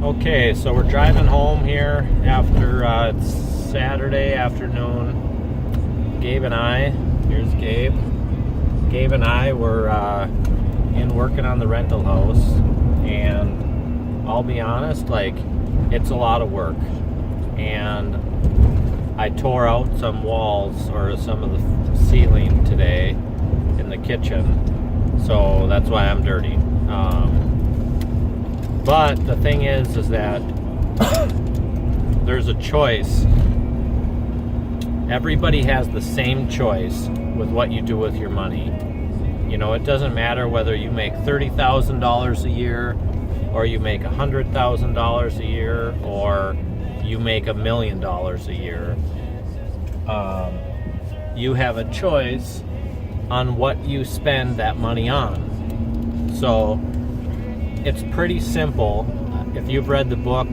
Okay, so we're driving home here after it's Saturday afternoon. Gabe and I, here's Gabe. Gabe and I were in working on the rental house, and I'll be honest, like, it's a lot of work. And I tore out some walls or some of the ceiling today in the kitchen, so that's why I'm dirty. But the thing is that there's a choice. Everybody has the same choice with what you do with your money. You know, it doesn't matter whether you make $30,000 a year, or you make $100,000 a year, or you make $1 million a year. You have a choice on what you spend that money on. So it's pretty simple. If you've read the book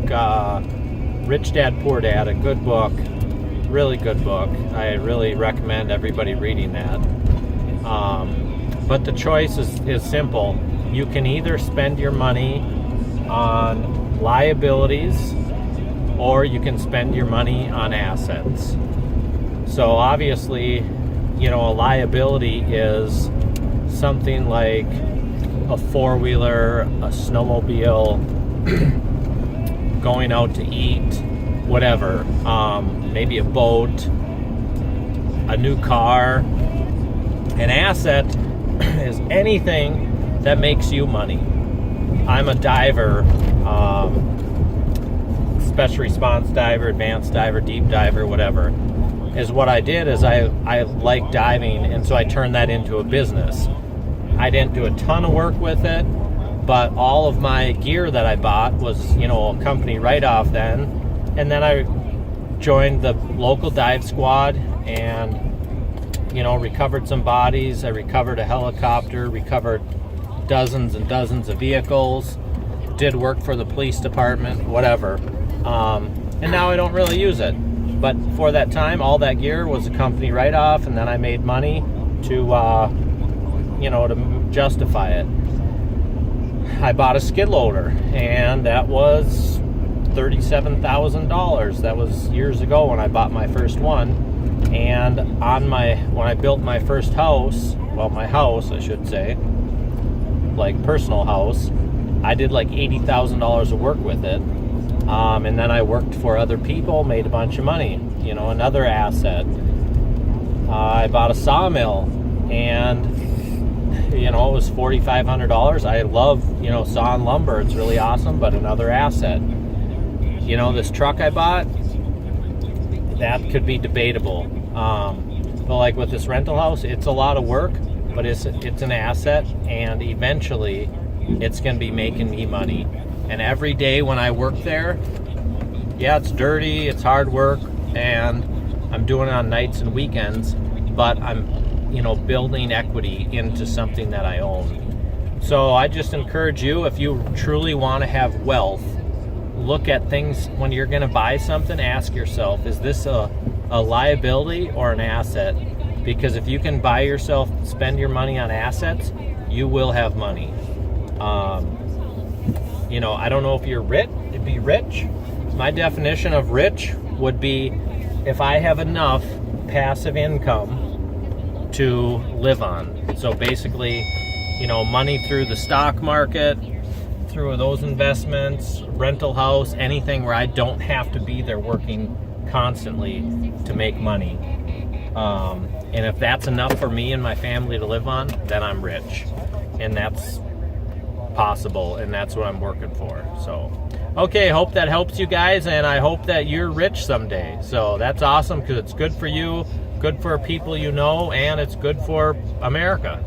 Rich Dad Poor Dad, a good book, really good book. I really recommend everybody reading that. But the choice is simple. You can either spend your money on liabilities, or you can spend your money on assets. So obviously, you know, a liability is something like a four-wheeler, a snowmobile, going out to eat, whatever, maybe a boat, a new car. An asset is anything that makes you money. I'm a diver, special response diver, advanced diver, deep diver, whatever. Is what I did is I like diving, and so I turned that into a business. I didn't do a ton of work with it, but all of my gear that I bought was, you know, a company write-off then. And then I joined the local dive squad and, you know, recovered some bodies. I recovered a helicopter, recovered dozens and dozens of vehicles, did work for the police department, whatever. And now I don't really use it. But for that time, all that gear was a company write-off, and then I made money to, you know, to justify it. I bought a skid loader, and that was $37,000. That was years ago when I bought my first one. And when I built my first house, well, my house, I should say, like personal house, I did like $80,000 of work with it. And then I worked for other people, made a bunch of money, you know, another asset. I bought a sawmill, and, you know, it was $4,500. I love, you know, sawing lumber. It's really awesome, but another asset. You know, this truck I bought, that could be debatable. But like with this rental house, it's a lot of work, but it's an asset, and eventually it's going to be making me money. And every day when I work there, yeah, it's dirty, it's hard work, and I'm doing it on nights and weekends, but I'm, you know, building equity into something that I own. So I just encourage you, if you truly want to have wealth, look at things when you're going to buy something. Ask yourself, is this a liability or an asset? Because if you can buy yourself, spend your money on assets, you will have money. You know, I don't know if you're rich. It'd be rich. My definition of rich would be if I have enough passive income to live on. So basically, you know, money through the stock market, through those investments, rental house, anything where I don't have to be there working constantly to make money. And if that's enough for me and my family to live on, then I'm rich. And that's possible, and that's what I'm working for. So, okay, hope that helps you guys, and I hope that you're rich someday. So that's awesome, because it's good for you, good for people you know, and it's good for America.